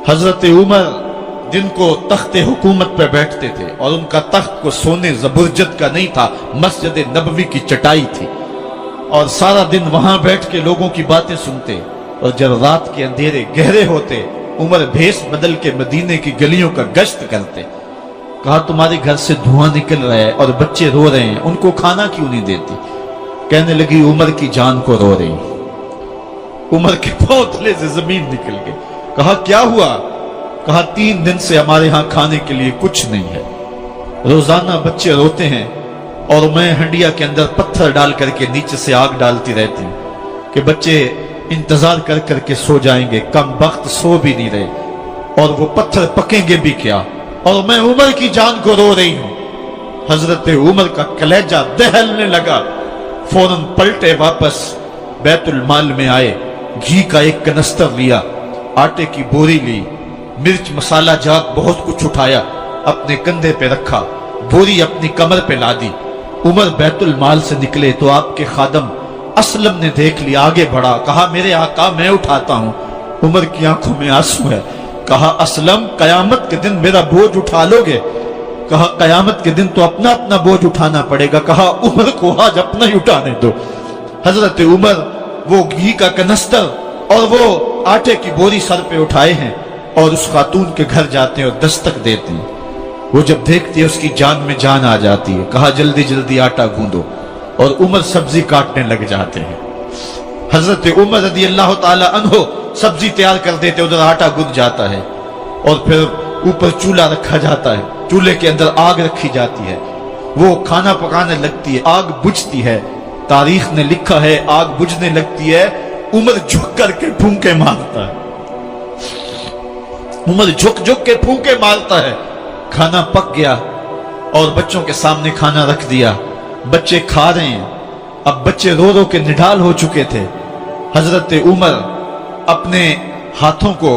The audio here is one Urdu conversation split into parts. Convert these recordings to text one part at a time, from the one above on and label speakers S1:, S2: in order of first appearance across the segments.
S1: حضرت عمر جن کو تخت حکومت پہ بیٹھتے تھے اور ان کا تخت کو سونے زبرجد کا نہیں تھا، مسجد نبوی کی چٹائی تھی، اور سارا دن وہاں بیٹھ کے لوگوں کی باتیں سنتے، اور جب رات کے اندھیرے گہرے ہوتے عمر بھیس بدل کے مدینے کی گلیوں کا گشت کرتے۔ کہا تمہارے گھر سے دھواں نکل رہا ہے اور بچے رو رہے ہیں، ان کو کھانا کیوں نہیں دیتی؟ کہنے لگی عمر کی جان کو رو رہی۔ عمر کے پاؤں تلے سے زمین نکل گئی۔ کہا کیا ہوا؟ کہا 3 دن سے ہمارے ہاں کھانے کے لیے کچھ نہیں ہے، روزانہ بچے روتے ہیں اور میں ہنڈیا کے اندر پتھر ڈال کر کے نیچے سے آگ ڈالتی رہتی ہوں کہ بچے انتظار کر کر کے سو جائیں گے، کم وقت سو بھی نہیں رہے، اور وہ پتھر پکیں گے بھی کیا، اور میں عمر کی جان کو رو رہی ہوں۔ حضرت عمر کا کلیجہ دہلنے لگا، فوراً پلٹے، واپس بیت المال میں آئے، گھی کا ایک کنستر لیا، آٹے کی بوری لی، مرچ مسالہ جات بہت کچھ اٹھایا، اپنے کندھے پہ رکھا، بوری اپنی کمر پہ لا دی۔ عمر بیت المال سے نکلے تو آپ کے خادم اسلم نے دیکھ لیا، آگے بڑھا، کہا میرے آقا میں اٹھاتا ہوں۔ عمر کی آنکھوں میں آنسو ہے۔ کہا اسلم قیامت کے دن میرا بوجھ اٹھا لو گے؟ کہا قیامت کے دن تو اپنا اپنا بوجھ اٹھانا پڑے گا۔ کہا عمر کو آج اپنا ہی اٹھانے دو۔ حضرت عمر وہ گھی کا کنستر اور وہ آٹے کی بوری سر پہ اٹھائے ہیں اور اس خاتون کے گھر جاتے ہیں اور دستک دیتے ہیں۔ وہ جب دیکھتی ہے اس کی جان میں جان آ جاتی ہے۔ کہا جلدی جلدی آٹا گوندو، اور عمر سبزی کاٹنے لگ جاتے ہیں۔ حضرت عمر رضی اللہ تعالی عنہ سبزی تیار کر دیتے، ادھر آٹا گند جاتا ہے، اور پھر اوپر چولہا رکھا جاتا ہے، چولہے کے اندر آگ رکھی جاتی ہے، وہ کھانا پکانے لگتی ہے، آگ بجھتی ہے۔ تاریخ نے لکھا ہے آگ بجھنے لگتی ہے، عمر جھک کر کے پھونکے مارتا ہے، عمر جھک جھک کے پھونکے مارتا ہے۔ کھانا پک گیا اور بچوں کے سامنے کھانا رکھ دیا، بچے کھا رہے ہیں۔ اب بچے رو رو کے نڈال ہو چکے تھے۔ حضرت عمر اپنے ہاتھوں کو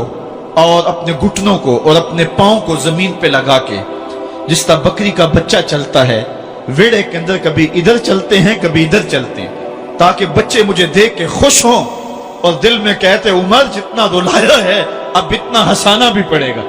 S1: اور اپنے گھٹنوں کو اور اپنے پاؤں کو زمین پہ لگا کے، جس طرح بکری کا بچہ چلتا ہے، ویڑے کے اندر کبھی ادھر چلتے ہیں کبھی ادھر چلتے ہیں، تاکہ بچے مجھے دیکھ کے خوش ہوں اور دل میں کہتے عمر جتنا رلایا ہے اب اتنا ہنسانا بھی پڑے گا۔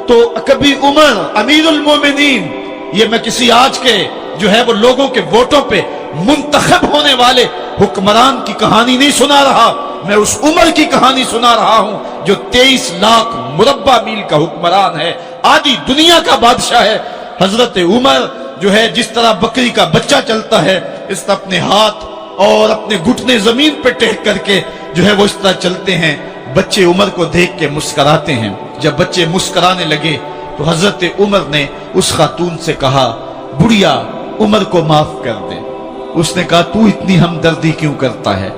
S1: تو کبھی عمر امیر المومنین، یہ میں کسی آج کے جو ہے وہ لوگوں کے ووٹوں پہ منتخب ہونے والے حکمران کی کہانی نہیں سنا رہا، میں اس عمر کی کہانی سنا رہا ہوں جو 23 لاکھ مربع میل کا حکمران ہے، آدھی دنیا کا بادشاہ ہے۔ حضرت عمر جو ہے جس طرح بکری کا بچہ چلتا ہے، اس طرح اپنے ہاتھ اور اپنے گھٹنے زمین پہ ٹیک کر کے جو ہے وہ اس طرح چلتے ہیں۔ بچے عمر کو دیکھ کے مسکراتے ہیں۔ جب بچے مسکرانے لگے تو حضرت عمر نے اس خاتون سے کہا بڑھیا عمر کو معاف کر دے۔ اس نے کہا تو اتنی ہمدردی کیوں کرتا ہے؟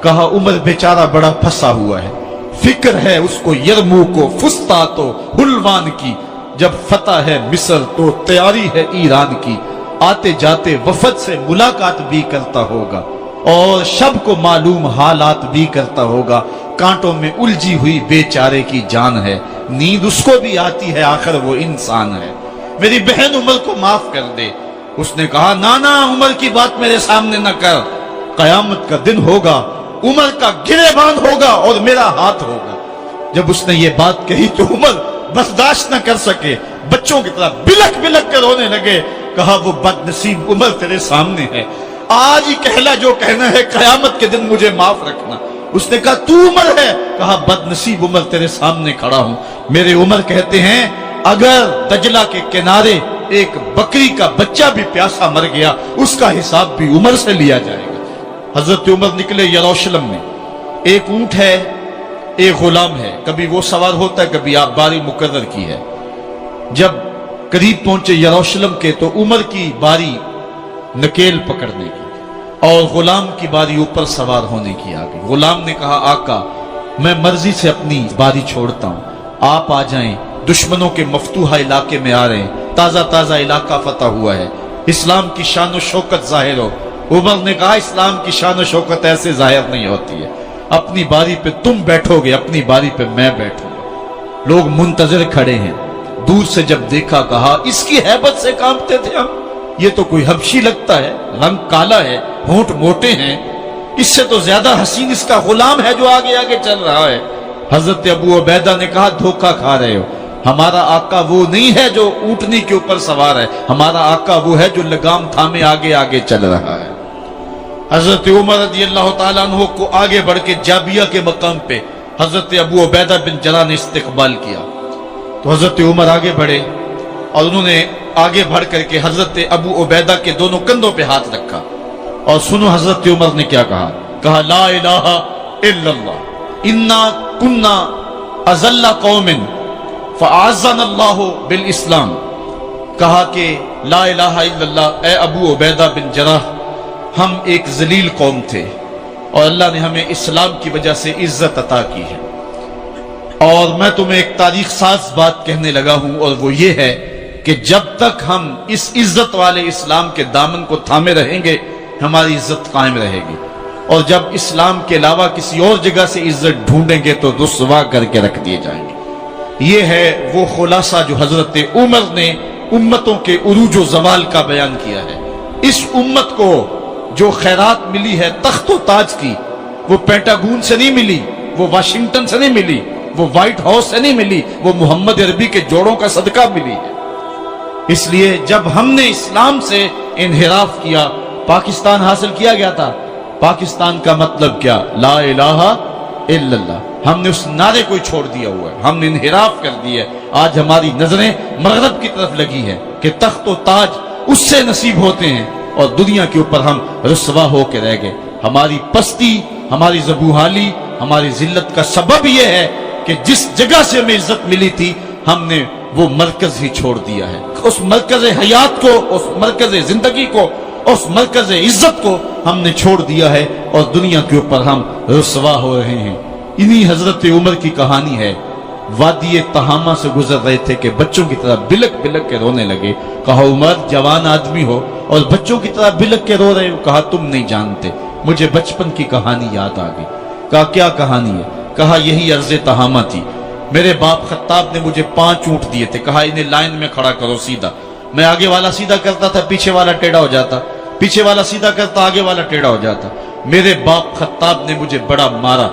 S1: کہا عمر بیچارہ بڑا پھنسا ہوا ہے، فکر ہے اس کو یرموک و فسطاط و حلوان کی، جب فتح ہے مصر تو تیاری ہے ایران کی، آتے جاتے وفد سے ملاقات بھی کرتا ہوگا اور شب کو معلوم حالات بھی کرتا ہوگا، کانٹوں میں الجھی ہوئی بیچارے کی جان ہے، نیند اس کو بھی آتی ہے، آخر وہ انسان ہے، میری بہن عمر کو معاف کر دے۔ اس نے کہا نانا عمر کی بات میرے سامنے نہ کر، قیامت کا دن ہوگا، عمر کا گریبان ہوگا اور میرا ہاتھ ہوگا۔ جب اس نے یہ بات کہی تو عمر برداشت نہ کر سکے، بچوں کی طرح بلک بلک کر رونے لگے۔ کہا وہ بد نصیب عمر تیرے سامنے ہے، آج ہی کہلا جو کہنا ہے، قیامت کے دن مجھے معاف رکھنا۔ اس نے کہا تو عمر ہے؟ کہا بد نصیب عمر تیرے سامنے کھڑا ہوں۔ میرے عمر کہتے ہیں اگر دجلہ کے کنارے ایک بکری کا بچہ بھی پیاسا مر گیا، اس کا حساب بھی عمر سے لیا جائے گا۔ حضرت عمر نکلے یروشلم میں، ایک اونٹ ہے ایک غلام ہے، کبھی وہ سوار ہوتا ہے کبھی آپ باری مقرر کی ہے۔ جب قریب پہنچے یروشلم کے تو عمر کی باری نکیل پکڑنے کی اور غلام کی باری اوپر سوار ہونے کی آ گئی۔ غلام نے کہا آقا میں مرضی سے اپنی باری چھوڑتا ہوں، آپ آ جائیں، دشمنوں کے مفتوحہ علاقے میں آ رہے ہیں، تازہ تازہ علاقہ فتح ہوا ہے، اسلام کی شان و شوکت ظاہر ہو۔ عمر نے کہا اسلام کی شان و شوکت ایسے ظاہر نہیں ہوتی ہے، اپنی باری پہ تم بیٹھو گے، اپنی باری پہ میں بیٹھوں گا۔ لوگ منتظر کھڑے ہیں، دور سے جب دیکھا کہا اس کی ہیبت سے کانپتے تھے ہم، یہ تو کوئی حبشی لگتا ہے، رنگ کالا ہے، ہونٹ موٹے ہیں، اس سے تو زیادہ حسین اس کا غلام ہے جو آگے آگے چل رہا ہے۔ حضرت ابو عبیدہ نے کہا دھوکہ کھا رہے ہو، ہمارا آقا وہ نہیں ہے جو اونٹنی کے اوپر سوار ہے، ہمارا آقا وہ ہے جو لگام تھامے آگے آگے چل رہا ہے۔ حضرت عمر رضی اللہ تعالیٰ عنہ کو آگے بڑھ کے جابیہ کے مقام پہ حضرت ابو عبیدہ بن جراح نے استقبال کیا، تو حضرت عمر آگے بڑھے اور انہوں نے آگے بڑھ کر کے حضرت ابو عبیدہ کے دونوں کندھوں پہ ہاتھ رکھا، اور سنو حضرت عمر نے کیا کہا، کہا لا الہ الا اللہ انا کنا اذل قوم فاعزنا اللہ بالاسلام، کہا کہ لا الہ الا اللہ، اے ابو عبیدہ بن جراح، ہم ایک ذلیل قوم تھے اور اللہ نے ہمیں اسلام کی وجہ سے عزت عطا کی ہے۔ اور میں تمہیں ایک تاریخ ساز بات کہنے لگا ہوں، اور وہ یہ ہے کہ جب تک ہم اس عزت والے اسلام کے دامن کو تھامے رہیں گے ہماری عزت قائم رہے گی، اور جب اسلام کے علاوہ کسی اور جگہ سے عزت ڈھونڈیں گے تو رسوا کر کے رکھ دیے جائیں گے۔ یہ ہے وہ خلاصہ جو حضرت عمر نے امتوں کے عروج و زوال کا بیان کیا ہے۔ اس امت کو جو خیرات ملی ہے تخت و تاج کی، وہ پینٹاگون سے نہیں ملی، وہ واشنگٹن سے نہیں ملی، وہ وائٹ ہاؤس سے نہیں ملی، وہ محمد عربی کے جوڑوں کا صدقہ ملی ہے۔ اس لیے جب ہم نے اسلام سے انحراف کیا، پاکستان حاصل کیا گیا تھا، پاکستان کا مطلب کیا؟ لا الہ الا اللہ۔ ہم نے اس نعرے کو چھوڑ دیا ہوا ہے، ہم نے انحراف کر دیا ہے۔ آج ہماری نظریں مغرب کی طرف لگی ہیں کہ تخت و تاج اس سے نصیب ہوتے ہیں، اور دنیا کے اوپر ہم رسوا ہو کے رہ گئے۔ ہماری پستی، ہماری زبوحالی، ہماری ذلت کا سبب یہ ہے کہ جس جگہ سے ہمیں عزت ملی تھی ہم نے وہ مرکز ہی چھوڑ دیا ہے۔ اس مرکز حیات کو، اس مرکز زندگی کو، اس مرکز عزت کو ہم نے چھوڑ دیا ہے، اور دنیا کے اوپر ہم رسوا ہو رہے ہیں۔ انہی حضرت عمر کی کہانی ہے۔ وادی تہامہ سے گزر رہے تھے کہ بچوں کی طرح بلک بلک کے رونے لگے۔ کہا عمر جوان آدمی ہو اور بچوں کی طرح بلک کے رو رہے ہو؟ کہا تم نہیں جانتے، مجھے بچپن کی کہانی یاد آ گئی۔ کہا کیا کہانی ہے؟ کہا یہی عرض تہامہ تھی، میرے باپ خطاب نے مجھے 5 اونٹ دیے تھے، کہا انہیں لائن میں کھڑا کرو سیدھا۔ میں آگے والا سیدھا کرتا تھا، پیچھے والا ٹیڑھا ہو جاتا، پیچھے والا سیدھا کرتا، آگے والا ٹیڑھا ہو جاتا۔ میرے باپ خطاب نے مجھے بڑا مارا۔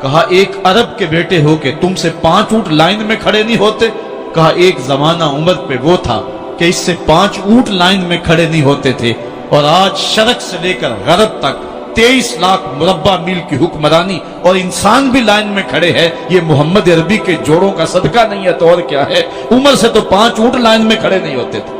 S1: کہا ایک عرب کے بیٹے ہو کہ تم سے 5 اونٹ لائن میں کھڑے نہیں ہوتے؟ کہا ایک زمانہ عمر پہ وہ تھا کہ اس سے 5 اونٹ لائن میں کھڑے نہیں ہوتے تھے، اور آج شرق سے لے کر غرب تک 23 لاکھ مربع میل کی حکمرانی اور انسان بھی لائن میں کھڑے ہیں۔ یہ محمد عربی کے جوڑوں کا صدقہ نہیں ہے تو اور کیا ہے؟ عمر سے تو 5 اونٹ لائن میں کھڑے نہیں ہوتے تھے۔